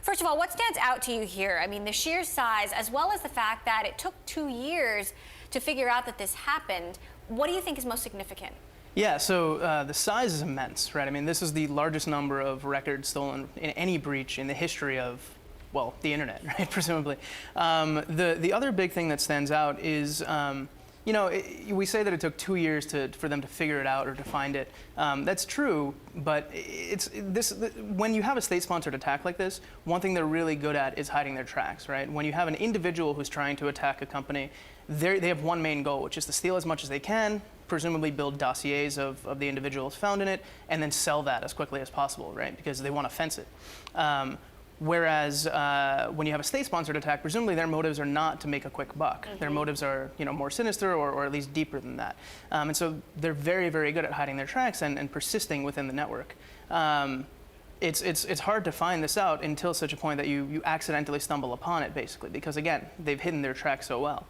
First of all, what stands out to you here? I mean, the sheer size, as well as the fact that it took 2 years to figure out that this happened. What do you think is most significant? Yeah, so the size is immense, right? I mean, this is the largest number of records stolen in any breach in the history of, well, the internet, right, presumably. The other big thing that stands out is, you know, we say that it took 2 years for them to figure it out or to find it. That's true, but when you have a state-sponsored attack like this, one thing they're really good at is hiding their tracks, right? When you have an individual who's trying to attack a company, they have one main goal, which is to steal as much as they can, presumably build dossiers of the individuals found in it, and then sell that as quickly as possible, right? Because they want to fence it. Whereas when you have a state-sponsored attack, presumably their motives are not to make a quick buck. Mm-hmm. Their motives are, you know, more sinister or at least deeper than that. And so they're very, very good at hiding their tracks and persisting within the network. It's hard to find this out until such a point that you accidentally stumble upon it, basically, because again, they've hidden their tracks so well.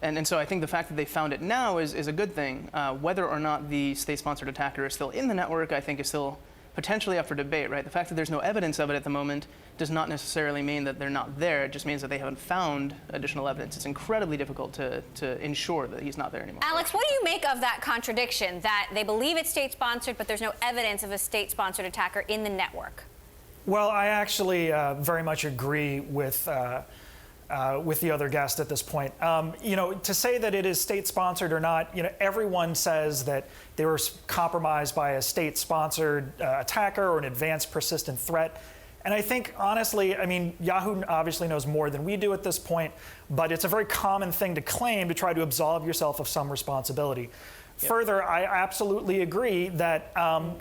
And so I think the fact that they found it now is a good thing. Whether or not the state-sponsored attacker is still in the network, I think is still potentially up for debate, right? The fact that there's no evidence of it at the moment does not necessarily mean that they're not there. It just means that they haven't found additional evidence. It's incredibly difficult to ensure that he's not there anymore. Alex, what do you make of that contradiction, that they believe it's state-sponsored, but there's no evidence of a state-sponsored attacker in the network? Well, I actually very much agree with the other guest at this point. You know, to say that it is state-sponsored or not, you know, everyone says that they were compromised by a state-sponsored attacker or an advanced persistent threat. And I think, honestly, I mean, Yahoo obviously knows more than we do at this point, but it's a very common thing to claim to try to absolve yourself of some responsibility. Yep. Further, I absolutely agree that,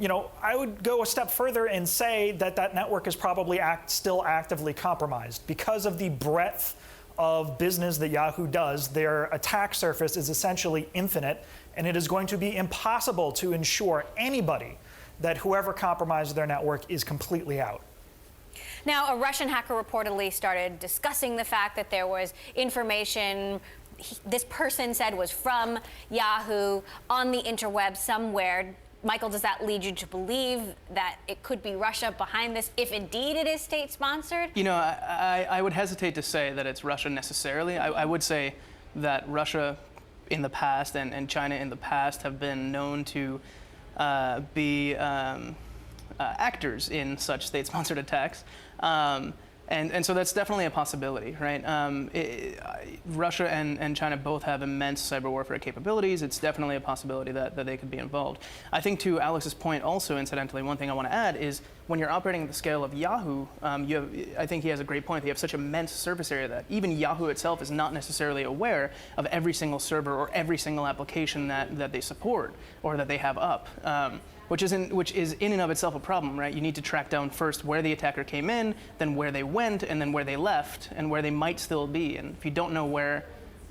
you know, I would go a step further and say that that network is probably still actively compromised. Because of the breadth of business that Yahoo does, their attack surface is essentially infinite, and it is going to be impossible to ensure anybody that whoever compromised their network is completely out. Now, a Russian hacker reportedly started discussing the fact that there was information this person said was from Yahoo on the interweb somewhere. Michael, does that lead you to believe that it could be Russia behind this, if indeed it is state-sponsored? You know, I would hesitate to say that it's Russia necessarily. I would say that Russia in the past and China in the past have been known to be actors in such state-sponsored attacks. And so that's definitely a possibility, right? Russia and China both have immense cyber warfare capabilities. It's definitely a possibility that they could be involved. I think to Alex's point also, incidentally, one thing I want to add is when you're operating at the scale of Yahoo, I think he has a great point. You have such immense surface area that even Yahoo itself is not necessarily aware of every single server or every single application that they support or that they have up. Which is in and of itself a problem, right? You need to track down first where the attacker came in, then where they went, and then where they left, and where they might still be. And if you don't know where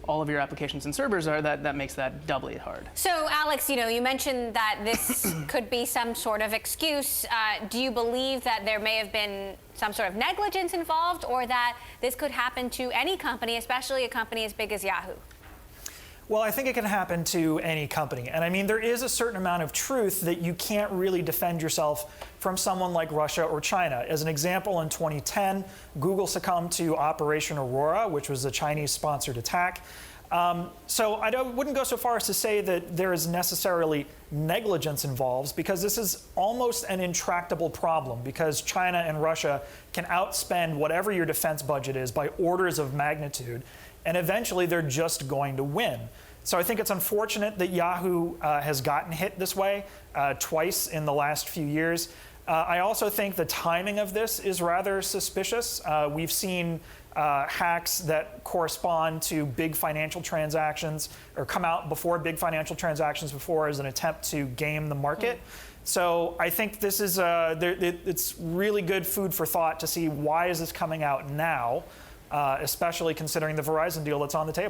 all of your applications and servers are, that makes that doubly hard. So, Alex, you know, you mentioned that this could be some sort of excuse. Do you believe that there may have been some sort of negligence involved, or that this could happen to any company, especially a company as big as Yahoo? Well, I think it can happen to any company. And I mean, there is a certain amount of truth that you can't really defend yourself from someone like Russia or China. As an example, in 2010, Google succumbed to Operation Aurora, which was a Chinese-sponsored attack. So I wouldn't go so far as to say that there is necessarily negligence involved, because this is almost an intractable problem, because China and Russia can outspend whatever your defense budget is by orders of magnitude, and eventually they're just going to win. So I think it's unfortunate that Yahoo has gotten hit this way twice in the last few years. I also think the timing of this is rather suspicious. We've seen hacks that correspond to big financial transactions, or come out before big financial transactions before, as an attempt to game the market. So I think this is it's really good food for thought to see why is this coming out now, especially considering the Verizon deal that's on the table.